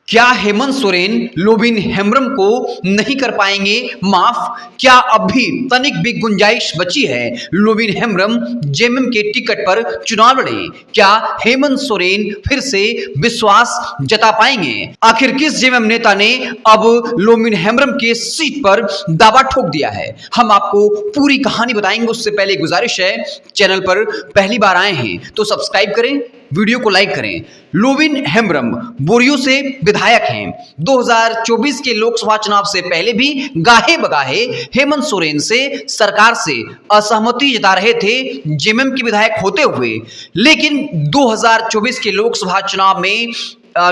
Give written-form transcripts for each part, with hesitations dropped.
क्या हेमंत सोरेन लोबिन हेम्ब्रम को नहीं कर पाएंगे माफ? क्या अब भी तनिक भी गुंजाइश बची है लोबिन हेम्ब्रम जेएमएम के टिकट पर चुनाव लड़े? क्या हेमंत सोरेन फिर से विश्वास जता पाएंगे? आखिर किस जेएमएम नेता ने अब लोबिन हेम्ब्रम के सीट पर दावा ठोक दिया है? हम आपको पूरी कहानी बताएंगे। उससे पहले गुजारिश है, चैनल पर पहली बार आए हैं तो सब्सक्राइब करें, वीडियो को लाइक करें। लोबिन हेम्ब्रम बोरियो से विधायक हैं। 2024 के लोकसभा चुनाव से पहले भी गाहे बगाहे हेमंत सोरेन से सरकार से असहमति जता रहे थे जेएमएम के विधायक होते हुए, लेकिन 2024 के लोकसभा चुनाव में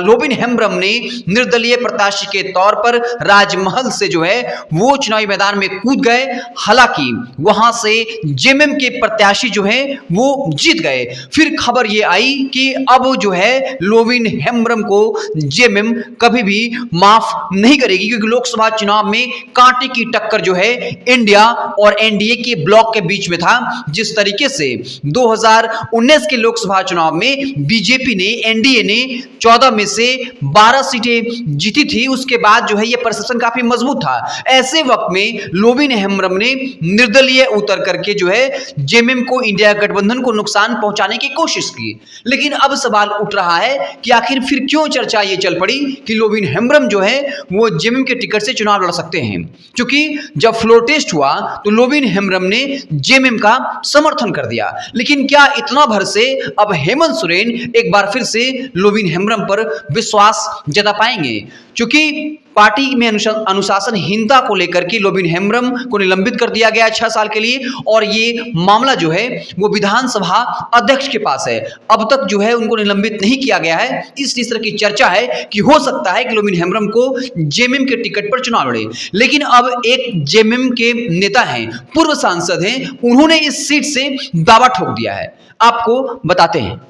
लोबिन हेम्ब्रम ने निर्दलीय प्रत्याशी के तौर पर राजमहल से जो है वो चुनावी मैदान में कूद गए। हालांकि वहां से जेएमएम के प्रत्याशी जो है वो जीत गए। फिर खबर ये आई कि अब जो है लोबिन हेम्ब्रम को जेएमएम कभी भी माफ नहीं करेगी, क्योंकि लोकसभा चुनाव में कांटे की टक्कर जो है इंडिया और एनडीए के ब्लॉक के बीच में था। जिस तरीके से 2019 के लोकसभा चुनाव में बीजेपी ने, एनडीए ने 14 में से 12 सीटें जीती थी, उसके बाद जो है ये परसेप्शन काफी मजबूत था। ऐसे वक्त में लोबिन हेम्ब्रम ने निर्दलीय उतर करके जो है जेएमएम को, इंडिया गठबंधन को नुकसान पहुंचाने की कोशिश की। लेकिन अब सवाल उठ रहा है कि आखिर फिर क्यों चर्चा ये चल पड़ी कि लोबिन हेम्ब्रम जो है वो जेएमएम के टिकट से चुनाव लड़ सकते हैं। क्योंकि जब फ्लोर टेस्ट हुआ तो लोबिन हेम्ब्रम ने जेएमएम का समर्थन कर दिया। लेकिन क्या इतना भर से अब हेमंत सोरेन एक बार फिर से लोबिन हेम्ब्रम पर विश्वास जता पाएंगे? क्योंकि पार्टी में अनुशासनहीनता को लेकर के लोबिन हेम्ब्रम को निलंबित कर दिया गया 6 साल के लिए, और ये मामला जो है वो विधानसभा अध्यक्ष के पास है। अब तक जो है उनको निलंबित नहीं किया गया है। इस तरह की चर्चा है कि हो सकता है कि लोबिन हेम्ब्रम को जेएमएम के टिकट पर चुनाव लड़े। लेकिन अब एक जेएमएम के नेता हैं, पूर्व सांसद हैं, उन्होंने इस सीट से दावा ठोक दिया है। आपको बताते हैं।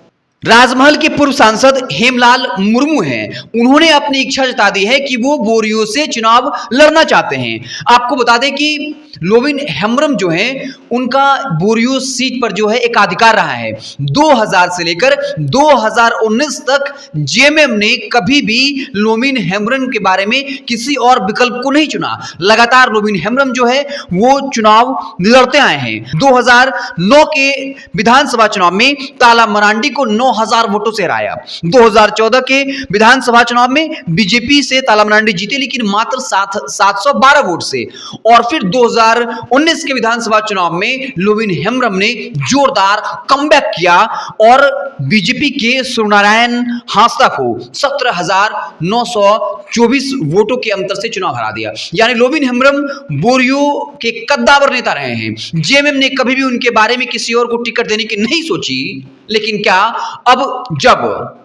राजमहल के पूर्व सांसद हेमलाल मुर्मू हैं। उन्होंने अपनी इच्छा जता दी है कि वो बोरियो से चुनाव लड़ना चाहते हैं। आपको बता दें कि लोबिन हेम्ब्रम जो है उनका बोरियो सीट पर जो है एकाधिकार रहा है। 2000 से लेकर 2019 तक जेएमएम ने कभी भी लोबिन हेम्ब्रम के बारे में किसी और विकल्प को नहीं चुना। लगातार लोबिन हेम्ब्रम जो है वो चुनाव लड़ते आए हैं। 2009 के विधानसभा चुनाव में ताला मरांडी को 9000 वोटों से हराया। 2014 के विधानसभा चुनाव में बीजेपी से ताला मरांडी जीते, लेकिन मात्र 712 वोट से। और फिर 2019 के विधानसभा चुनाव में लोबिन हेम्ब्रम ने जोरदार कमबैक किया और बीजेपी के सूर्यनारायण हांसदा को 17,924 वोटों के अंतर से चुनाव हरा दिया। यानी लोबिन हेम्ब्रम बोरियो के कद्दावर नेता रहे हैं। जेएमएम ने कभी भी उनके बारे में किसी और को टिकट देने की नहीं सोची। लेकिन क्या अब जब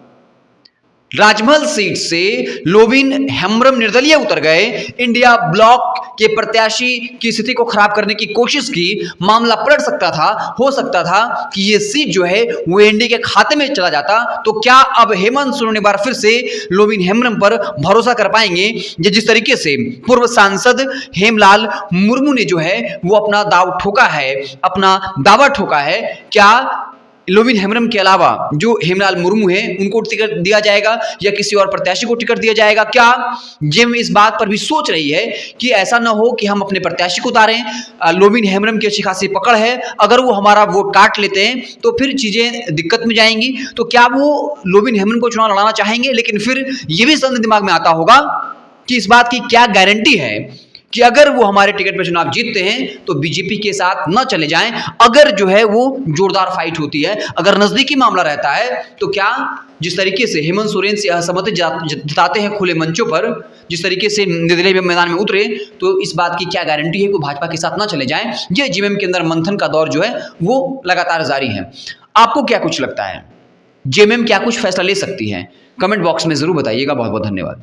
राजमहल सीट से लोबिन हेम्ब्रम निर्दलीय उतर गए, इंडिया ब्लॉक के प्रत्याशी की स्थिति को खराब करने की कोशिश की, मामला पलट सकता था। हो सकता था कि ये सीट जो है वो एनडीए के खाते में चला जाता। तो क्या अब हेमंत सोरेन एक बार फिर से लोबिन हेम्ब्रम पर भरोसा कर पाएंगे? जिस तरीके से पूर्व सांसद हेमलाल मुर्मू ने जो है वो अपना दावा ठोका है, क्या लोबिन हेम्ब्रम के अलावा जो हेमलाल मुर्मू हैं उनको टिकट दिया जाएगा या किसी और प्रत्याशी को टिकट दिया जाएगा? क्या जेएमएम इस बात पर भी सोच रही है कि ऐसा ना हो कि हम अपने प्रत्याशी को उतारें? लोबिन हेम्ब्रम की अच्छी खासी पकड़ है, अगर वो हमारा वोट काट लेते हैं तो फिर चीजें दिक्कत में जाएंगी। तो क्या वो लोबिन हेम्ब्रम को चुनाव लड़ाना चाहेंगे? लेकिन फिर ये भी संदेह दिमाग में आता होगा कि इस बात की क्या गारंटी है कि अगर वो हमारे टिकट पर चुनाव जीतते हैं तो बीजेपी के साथ न चले जाएं। अगर जो है वो जोरदार फाइट होती है, अगर नजदीकी मामला रहता है, तो क्या जिस तरीके से हेमंत सोरेन से असहमति जताते हैं खुले मंचों पर, जिस तरीके से निर्दलीय मैदान में उतरे, तो इस बात की क्या गारंटी है कि भाजपा के साथ न चले जाएं? ये जेएमएम के अंदर मंथन का दौर जो है वो लगातार जारी है। आपको क्या कुछ लगता है? जेएमएम क्या कुछ फैसला ले सकती है? कमेंट बॉक्स में जरूर बताइएगा। बहुत बहुत धन्यवाद।